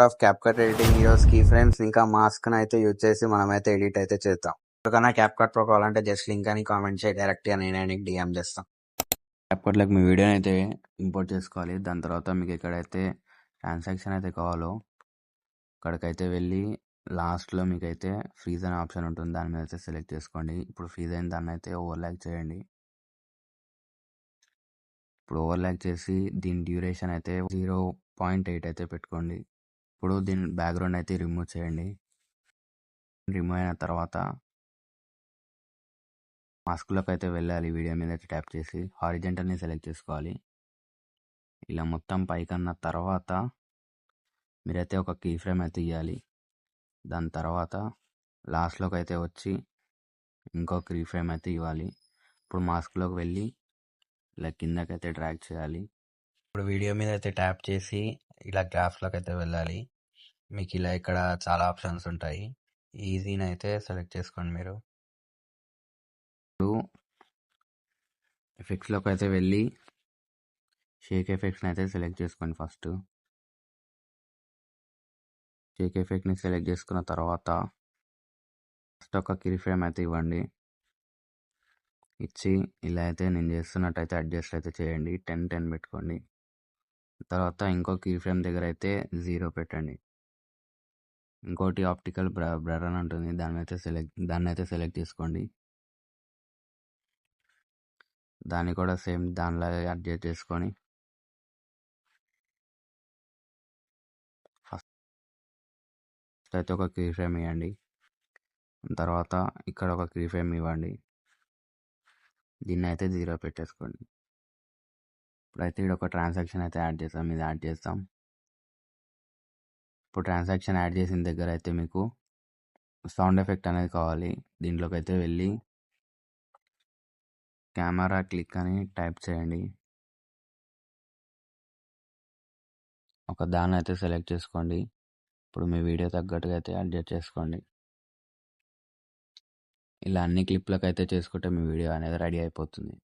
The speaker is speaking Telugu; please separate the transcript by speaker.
Speaker 1: Of CapCut editing videos key frames ఇంకా మాస్క్ అయితే యూజ్ చేసి మనమైతే ఎడిట్ అయితే చేద్దాం. ఎవరికైనా క్యాప్కట్ ప్రో కావాలంటే జస్ట్ లింక్ అని కామెంట్ చేయి, డైరెక్ట్గా నేనే నీకు డిఎం చేస్తాం. క్యాప్కట్లోకి మీ వీడియోని అయితే ఇంపోర్ట్ చేసుకోవాలి. దాని తర్వాత మీకు ఎక్కడైతే ట్రాన్సాక్షన్ అయితే కావాలో అక్కడికైతే వెళ్ళి లాస్ట్లో మీకైతే ఫ్రీజ్ అనే ఆప్షన్ ఉంటుంది, దాని మీద అయితే సెలెక్ట్ చేసుకోండి. ఇప్పుడు ఫ్రీజ్ అయిన దాన్ని అయితే ఓవర్లాక్ చేయండి. ఇప్పుడు ఓవర్లాక్ చేసి దీని డ్యూరేషన్ అయితే 0.8 అయితే పెట్టుకోండి. ఇప్పుడు దీని బ్యాక్గ్రౌండ్ అయితే రిమూవ్ చేయండి. రిమూవ్ అయిన తర్వాత మాస్క్లోకి అయితే వెళ్ళాలి. వీడియో మీద అయితే ట్యాప్ చేసి హారిజెంటల్ని సెలెక్ట్ చేసుకోవాలి. ఇలా మొత్తం పైకన్న తర్వాత మీరైతే ఒక కీ ఫ్రేమ్ అయితే ఇవ్వాలి. దాని తర్వాత లాస్ట్లోకి అయితే వచ్చి ఇంకో కీ ఫ్రేమ్ అయితే ఇవ్వాలి. ఇప్పుడు మాస్క్లోకి వెళ్ళి ఇలా కిందకైతే డ్రాగ్ చేయాలి. ఇప్పుడు వీడియో మీద అయితే ట్యాప్ చేసి ఇలా గ్రాఫ్లోకి అయితే వెళ్ళాలి. మీకు ఇలా ఇక్కడ చాలా ఆప్షన్స్ ఉంటాయి. ఈజీని అయితే సెలెక్ట్ చేసుకోండి. మీరు ఇప్పుడు ఎఫెక్ట్స్లోకి అయితే వెళ్ళి షేక్ ఎఫెక్ట్స్ని అయితే సెలెక్ట్ చేసుకోండి. ఫస్ట్ షేక్ ఎఫెక్ట్ని సెలెక్ట్ చేసుకున్న తర్వాత ఫస్ట్ ఒక కీ ఫ్రేమ్ అయితే ఇవ్వండి. ఇచ్చి ఇలా అయితే నేను చేస్తున్నట్టయితే అడ్జస్ట్ అయితే చేయండి. 10 పెట్టుకోండి. తర్వాత ఇంకో కీ ఫ్రేమ్ దగ్గర అయితే 0 పెట్టండి. ఇంకోటి ఆప్టికల్ బ్లర్ అని ఉంటుంది, దాన్ని అయితే సెలెక్ట్ చేసుకోండి. దాన్ని కూడా సేమ్ దానిలో అడ్జస్ట్ చేసుకొని ఫస్ట్ అయితే ఒక కీ ఫ్రేమ్ ఇవ్వండి. తర్వాత ఇక్కడ ఒక కీ ఫ్రేమ్ ఇవ్వండి. దీన్ని అయితే 0 పెట్టేసుకోండి. ఇప్పుడైతే ఇక్కడ ఒక ట్రాన్సాక్షన్ అయితే యాడ్ చేస్తాం. ఇది యాడ్ చేస్తాం. ఇప్పుడు ట్రాన్సాక్షన్ యాడ్ చేసిన దగ్గర అయితే మీకు సౌండ్ ఎఫెక్ట్ అనేది కావాలి. దీంట్లోకి అయితే వెళ్ళి కెమెరా క్లిక్ అని టైప్ చేయండి. ఒక దాన్ని అయితే సెలెక్ట్ చేసుకోండి. ఇప్పుడు మీ వీడియో తగ్గట్టుగా అయితే అడ్జస్ట్ చేసుకోండి. ఇలా అన్ని క్లిప్లకు అయితే చేసుకుంటే మీ వీడియో అనేది రెడీ అయిపోతుంది.